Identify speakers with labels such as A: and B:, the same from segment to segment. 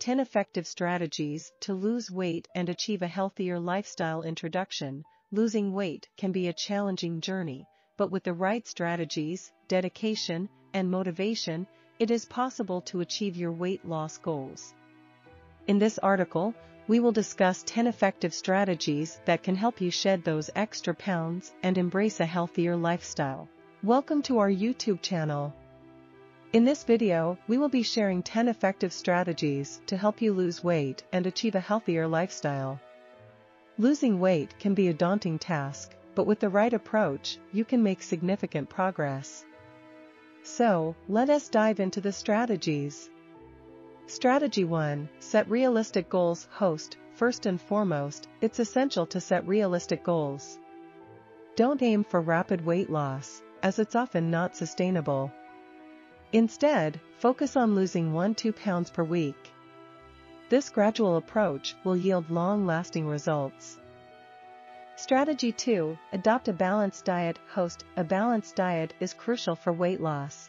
A: 10 Effective Strategies to Lose Weight and Achieve a Healthier Lifestyle. Introduction. Losing weight can be a challenging journey, but with the right strategies, dedication, and motivation, it is possible to achieve your weight loss goals. In this article, we will discuss 10 effective strategies that can help you shed those extra pounds and embrace a healthier lifestyle. Welcome to our YouTube channel. In this video, we will be sharing 10 effective strategies to help you lose weight and achieve a healthier lifestyle. Losing weight can be a daunting task, but with the right approach, you can make significant progress. So, let us dive into the strategies. Strategy 1. Set realistic goals. First and foremost, it's essential to set realistic goals. Don't aim for rapid weight loss, as it's often not sustainable. Instead, focus on losing 1-2 pounds per week. This gradual approach will yield long-lasting results. Strategy 2. Adopt a balanced diet. A balanced diet is crucial for weight loss.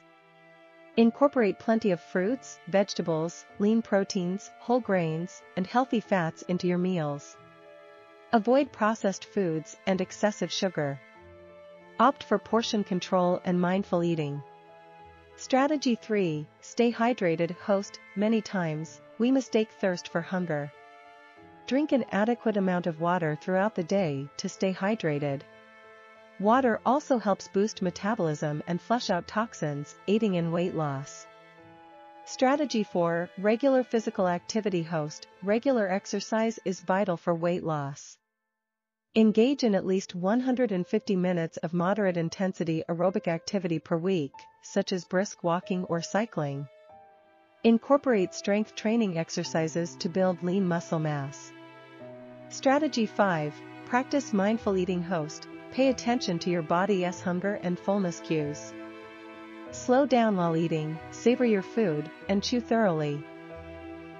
A: Incorporate plenty of fruits, vegetables, lean proteins, whole grains, and healthy fats into your meals. Avoid processed foods and excessive sugar. Opt for portion control and mindful eating. Strategy 3. Stay hydrated. Many times, we mistake thirst for hunger. Drink an adequate amount of water throughout the day to stay hydrated. Water also helps boost metabolism and flush out toxins, aiding in weight loss. Strategy 4. Regular physical activity. Regular exercise is vital for weight loss. Engage in at least 150 minutes of moderate intensity aerobic activity per week, such as brisk walking or cycling. Incorporate strength training exercises to build lean muscle mass. Strategy 5. Practice mindful eating. Pay attention to your body's hunger and fullness cues. Slow down while eating, savor your food, and chew thoroughly.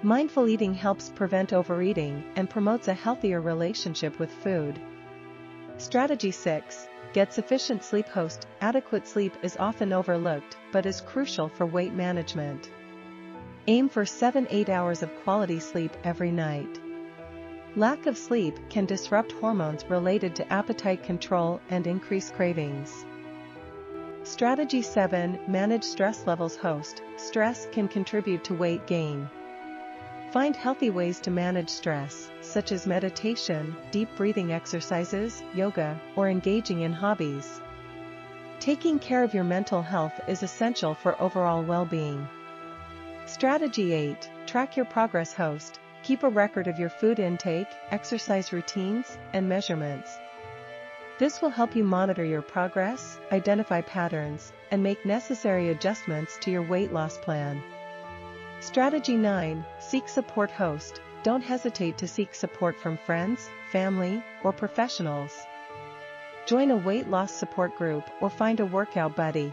A: Mindful eating helps prevent overeating and promotes a healthier relationship with food. Strategy 6. Get sufficient sleep. Adequate sleep is often overlooked but is crucial for weight management. Aim for 7-8 hours of quality sleep every night. Lack of sleep can disrupt hormones related to appetite control and increase cravings. Strategy 7. Manage stress levels. Stress can contribute to weight gain. Find healthy ways to manage stress, such as meditation, deep breathing exercises, yoga, or engaging in hobbies. Taking care of your mental health is essential for overall well-being. Strategy 8. Track your progress. Keep a record of your food intake, exercise routines, and measurements. This will help you monitor your progress, identify patterns, and make necessary adjustments to your weight loss plan. Strategy 9. Seek support. Don't hesitate to seek support from friends, family, or professionals. Join a weight loss support group or find a workout buddy.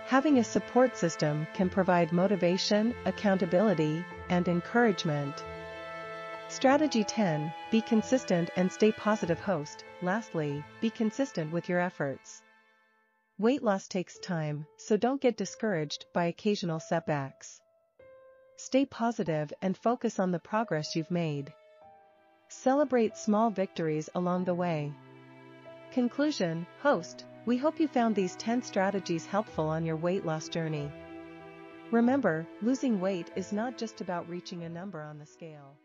A: Having a support system can provide motivation, accountability, and encouragement. Strategy 10. Be consistent and stay positive. Lastly, be consistent with your efforts. Weight loss takes time, so don't get discouraged by occasional setbacks. Stay positive and focus on the progress you've made. Celebrate small victories along the way. Conclusion. We hope you found these 10 strategies helpful on your weight loss journey. Remember, losing weight is not just about reaching a number on the scale.